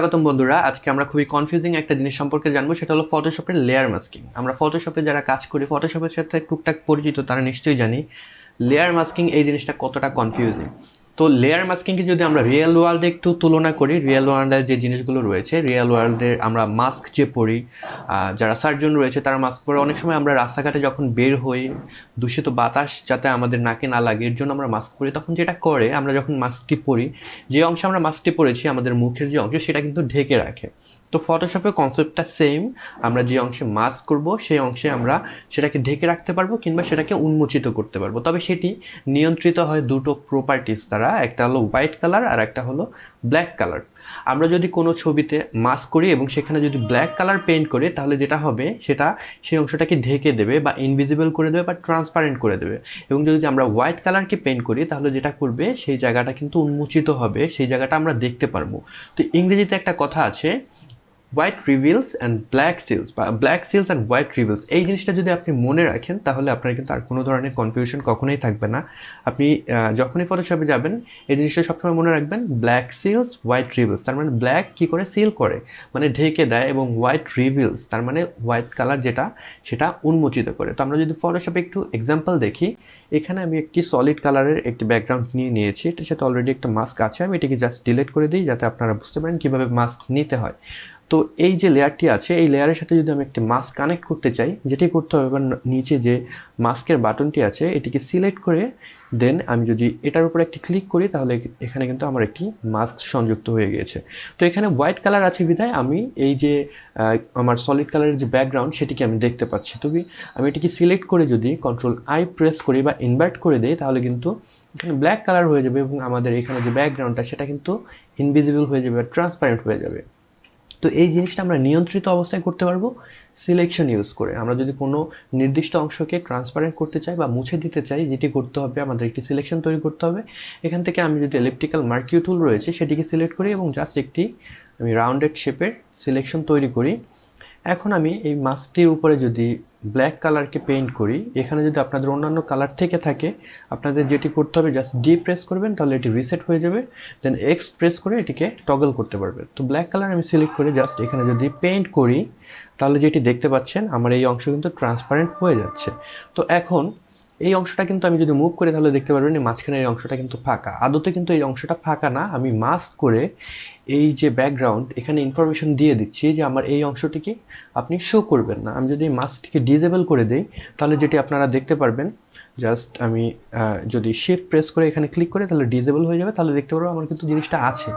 স্বাগতম বন্ধুরা, আজকে আমরা খুবই কনফিউজিং একটা জিনিস সম্পর্কে জানবো, সেটা হলো ফটোশপের লেয়ার মাস্কিং। আমরা ফটোশপে যারা কাজ করি, ফটোশপের সাথে টুকটাক পরিচিত, তারা নিশ্চয়ই জানি লেয়ার মাস্কিং এই জিনিসটা কতটা কনফিউজিং। তো লেয়ার মাস্কিংকে যদি আমরা রিয়েল ওয়ার্ল্ডে একটু তুলনা করি, রিয়েল ওয়ার্ল্ডে যে জিনিসগুলো রয়েছে, রিয়েল ওয়ার্ল্ডে আমরা মাস্ক যে পরি, যারা সার্জন রয়েছে তারা মাস্ক পরে, অনেক সময় আমরা রাস্তাঘাটে যখন বের হই, দূষিত বাতাস যাতে আমাদের নাকে না লাগে এর জন্য আমরা মাস্ক পরি। তখন যেটা করে, আমরা যখন মাস্কটি পরি, যে অংশে আমরা মাস্কটি পরেছি আমাদের মুখের যে অংশ সেটা কিন্তু ঢেকে রাখে। তো ফটোশপে কনসেপ্টটা সেম, আমরা যে অংশে মাস্ক করব সেই অংশে আমরা সেটাকে ঢেকে রাখতে পারবো কিংবা সেটাকে উন্মোচিত করতে পারবো। তবে সেটি নিয়ন্ত্রিত হয় দুটো প্রপার্টিস দ্বারা, একটা হলো হোয়াইট কালার আর একটা হলো ব্ল্যাক কালার। আমরা যদি কোনো ছবিতে মাস্ক করি এবং সেখানে যদি ব্ল্যাক কালার পেইন্ট করি, তাহলে যেটা হবে সেটা সেই অংশটাকে ঢেকে দেবে বা ইনভিজিবল করে দেবে বা ট্রান্সপারেন্ট করে দেবে। এবং যদি আমরা হোয়াইট কালারকে পেইন্ট করি, তাহলে যেটা করবে সেই জায়গাটা কিন্তু উন্মোচিত হবে, সেই জায়গাটা আমরা দেখতে পারবো। তো ইংরেজিতে একটা কথা আছে, white reveals and black seals, বা black seals and white reveals. এই জিনিসটা যদি আপনি মনে রাখেন, তাহলে আপনার কিন্তু আর কোনো ধরনের কনফিউশন কখনোই থাকবে না। আপনি যখনই ফটোশপে যাবেন, এই জিনিসটা সবসময় মনে রাখবেন, ব্ল্যাক সিলস হোয়াইট রিভিলস, তার মানে ব্ল্যাক কী করে সিল করে, মানে ঢেকে দেয়, এবং হোয়াইট রিভিলস তার মানে হোয়াইট কালার যেটা, সেটা উন্মোচিত করে। তো আমরা যদি ফটোশপে একটু এক্সাম্পল দেখি, এখানে আমি একটি সলিড কালারের একটি ব্যাকগ্রাউন্ড নিয়ে নিয়েছি, এটার সাথে অলরেডি একটা মাস্ক আছে। আমি এটাকে জাস্ট ডিলিট করে দিই যাতে আপনারা বুঝতে পারেন কীভাবে মাস্ক নিতে হয়। তো এই যে লেয়ারটি আছে, এই লেয়ারের সাথে যদি আমি একটি মাস্ক কানেক্ট করতে চাই, যেটি করতে হবে, এবার নিচে যে মাস্কের বাটনটি আছে এটিকে সিলেক্ট করে দেন আমি যদি এটার উপর একটি ক্লিক করি, তাহলে এখানে কিন্তু আমার একটি মাস্ক সংযুক্ত হয়ে গিয়েছে। তো এখানে হোয়াইট কালার আছে বিধায় আমি এই যে আমার সলিড কালারের যে ব্যাকগ্রাউন্ড সেটিকে আমি দেখতে পাচ্ছি। তবে আমি এটিকে সিলেক্ট করে যদি কন্ট্রোল আই প্রেস করি বা ইনভার্ট করে দিই, তাহলে কিন্তু এখানে ব্ল্যাক কালার হয়ে যাবে এবং আমাদের এখানে যে ব্যাকগ্রাউন্ডটা সেটা কিন্তু ইনভিজিবল হয়ে যাবে, ট্রান্সপারেন্ট হয়ে যাবে। তো এই জিনিসটা আমরা নিয়ন্ত্রিত অবস্থায় করতে পারবো সিলেকশন ইউজ করে। আমরা যদি কোনো নির্দিষ্ট অংশকে ট্রান্সপারেন্ট করতে চাই বা মুছে দিতে চাই, যেটি করতে হবে আমাদের একটি সিলেকশন তৈরি করতে হবে। এখান থেকে আমি যদি এলিপ্টিক্যাল মার্কিউ টুল রয়েছে সেটিকে সিলেক্ট করি এবং জাস্ট একটি আমি রাউন্ডেড শেপের সিলেকশন তৈরি করি। এখন আমি এই মাস্কটির উপরে যদি ব্ল্যাক কালারকে পেইন্ট করি, এখানে যদি আপনাদের অন্যান্য কালার থেকে থাকে, আপনাদের যেটি করতে হবে জাস্ট ডি প্রেস করবেন, তাহলে এটি রিসেট হয়ে যাবে। দেন এক্স প্রেস করে এটিকে টগল করতে পারবেন। তো ব্ল্যাক কালার আমি সিলেক্ট করে জাস্ট এখানে যদি পেইন্ট করি, তাহলে যেটি দেখতে পাচ্ছেন আমার এই অংশ কিন্তু ট্রান্সপারেন্ট হয়ে যাচ্ছে। তো এখন এই অংশটা কিন্তু আমি যদি মুভ করি, তাহলে দেখতে পারবেন এই মাঝখানের এই অংশটা কিন্তু ফাঁকা। আদতে কিন্তু এই অংশটা ফাঁকা না, আমি মাস্ক করে এই যে ব্যাকগ্রাউন্ড এখানে ইনফরমেশন দিয়ে দিচ্ছি যে আমার এই অংশটিকে আপনি শো করবেন না। আমি যদি মাস্কটিকে ডিজেবল করে দিই, তাহলে যেটি আপনারা দেখতে পারবেন, জাস্ট আমি যদি শিফট প্রেস করে এখানে ক্লিক করে, তাহলে ডিজেবল হয়ে যাবে, তাহলে দেখতে পারবো আমার কিন্তু জিনিসটা আছে।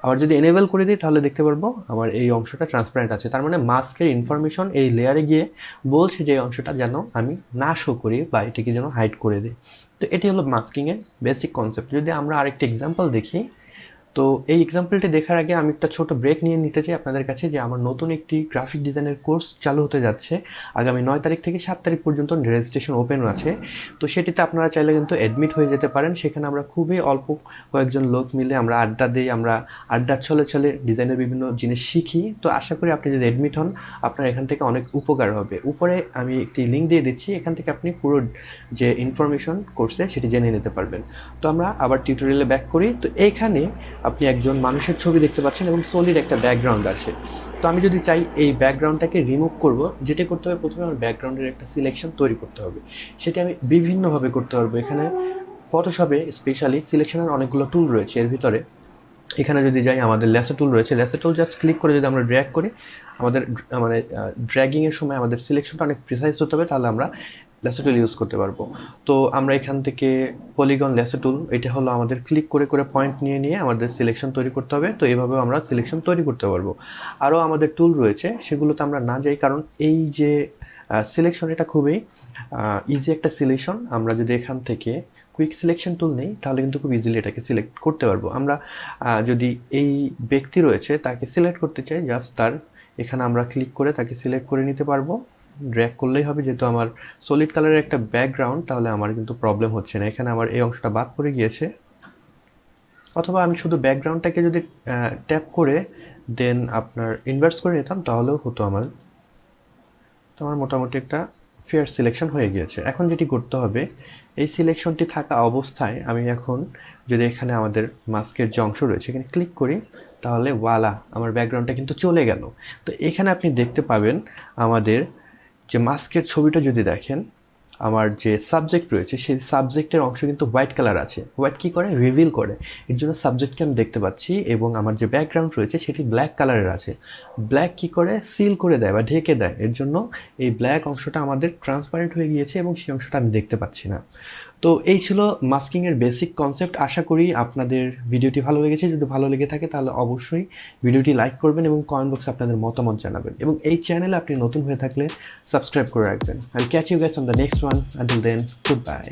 আবার যদি এনেবল করে দিই, তাহলে দেখতে পারবো আমার এই অংশটা ট্রান্সপারেন্ট আছে। তার মানে মাস্কের ইনফরমেশন এই লেয়ারে গিয়ে বলছে যে এই অংশটা যেন আমি না শো করি বা এটিকে যেন হাইড করে দিই। তো এটি হলো মাস্কিংয়ের বেসিক কনসেপ্ট। যদি আমরা আরেকটি এক্সাম্পল দেখি, তো এই এক্সাম্পলটি দেখার আগে আমি একটা ছোট ব্রেক নিয়ে নিতে চাই আপনাদের কাছে, যে আমার নতুন একটি গ্রাফিক ডিজাইনের কোর্স চালু হতে যাচ্ছে আগামী 9 তারিখ থেকে 7 তারিখ পর্যন্ত রেজিস্ট্রেশন ওপেন আছে। তো সেটিতে আপনারা চাইলে কিন্তু অ্যাডমিট হয়ে যেতে পারেন। সেখানে আমরা খুবই অল্প কয়েকজন লোক মিলে আমরা আড্ডা দিই, আমরা আড্ডার ছলে ছলে ডিজাইনের বিভিন্ন জিনিস শিখি। তো আশা করি আপনি যদি অ্যাডমিট হন, আপনার এখান থেকে অনেক উপকার হবে। উপরে আমি একটি লিঙ্ক দিয়ে দিচ্ছি, এখান থেকে আপনি পুরো যে ইনফরমেশন কোর্সে সেটি জেনে নিতে পারবেন। তো আমরা আবার টিউটোরিয়ালে ব্যাক করি। তো এইখানে আপনি একজন মানুষের ছবি দেখতে পাচ্ছেন এবং সলিড একটা ব্যাকগ্রাউন্ড আছে। তো আমি যদি চাই এই ব্যাকগ্রাউন্ডটাকে রিমুভ করব, যেটা করতে হবে, প্রথমে আমার ব্যাকগ্রাউন্ডের একটা সিলেকশন তৈরি করতে হবে। সেটি আমি বিভিন্নভাবে করতে পারবো। এখানে ফটোশপে স্পেশালি সিলেকশনের অনেকগুলো টুল রয়েছে। এর ভিতরে এখানে যদি যাই, আমাদের লেসার টুল রয়েছে। লেসার টুল জাস্ট ক্লিক করে যদি আমরা ড্র্যাগ করি, আমাদের মানে ড্র্যাগিংয়ের সময় আমাদের সিলেকশনটা অনেক প্রিসাইজ হতে হবে, তাহলে আমরা লেসার টুল ইউজ করতে পারবো। তো আমরা এখান থেকে পলিগন লেসার টুল, এটা হলো আমাদের ক্লিক করে করে পয়েন্ট নিয়ে নিয়ে আমাদের সিলেকশন তৈরি করতে হবে। তো এইভাবেও আমরা সিলেকশন তৈরি করতে পারবো। আরও আমাদের টুল রয়েছে, সেগুলোতে আমরা না যাই, কারণ এই যে সিলেকশন এটা খুবই ইজি একটা সিলেকশন। আমরা যদি এখান থেকে কুইক সিলেকশন টুল নেই, তাহলে কিন্তু খুব ইজিলি এটাকে সিলেক্ট করতে পারবো। আমরা যদি এই ব্যক্তি রয়েছে তাকে সিলেক্ট করতে চাই, জাস্ট তার এখানে আমরা ক্লিক করে তাকে সিলেক্ট করে নিতে পারবো। ড্র্যাগ করলেই হবে, যেহেতু আমার সলিড কালারের একটা ব্যাকগ্রাউন্ড, তাহলে আমার কিন্তু প্রবলেম হচ্ছে না। এখানে আমার এই অংশটা বাদ পড়ে গিয়েছে। অথবা আমি শুধু ব্যাকগ্রাউন্ডটাকে যদি ট্যাপ করে দেন আপনার ইনভার্স করে নিতাম, তাহলেও হতো আমার। তো আমার মোটামুটি একটা ফেয়ার সিলেকশন হয়ে গিয়েছে। এখন যেটি করতে হবে, এই সিলেকশনটি থাকা অবস্থায় আমি এখন যদি এখানে আমাদের মাস্কের যে অংশ রয়েছে এখানে ক্লিক করি, তাহলে ওয়ালা আমার ব্যাকগ্রাউন্ডটা কিন্তু চলে গেল। তো এখানে আপনি দেখতে পাবেন আমাদের যে মাস্কের ছবিটা যদি দেখেন, আমার যে সাবজেক্ট রয়েছে সেই সাবজেক্টের অংশ কিন্তু হোয়াইট কালার আছে। হোয়াইট কী করে, রিভিল করে, এর জন্য সাবজেক্টকে আমি দেখতে পাচ্ছি, এবং আমার যে ব্যাকগ্রাউন্ড রয়েছে সেটি ব্ল্যাক কালারের আছে। ব্ল্যাক কী করে, সিল করে দেয় বা ঢেকে দেয়, এর জন্য এই ব্ল্যাক অংশটা আমাদের ট্রান্সপারেন্ট হয়ে গিয়েছে এবং সেই অংশটা আমি দেখতে পাচ্ছি না। তো এই ছিল মাস্কিংয়ের বেসিক কনসেপ্ট। আশা করি আপনাদের ভিডিওটি ভালো লেগেছে। যদি ভালো লেগে থাকে তাহলে অবশ্যই ভিডিওটি লাইক করবেন এবং কমেন্ট বক্সে আপনাদের মতামত জানাবেন, এবং এই চ্যানেলে আপনি নতুন হয়ে থাকলে সাবস্ক্রাইব করে রাখবেন। I catch you guys on the next one. Until then, good bye.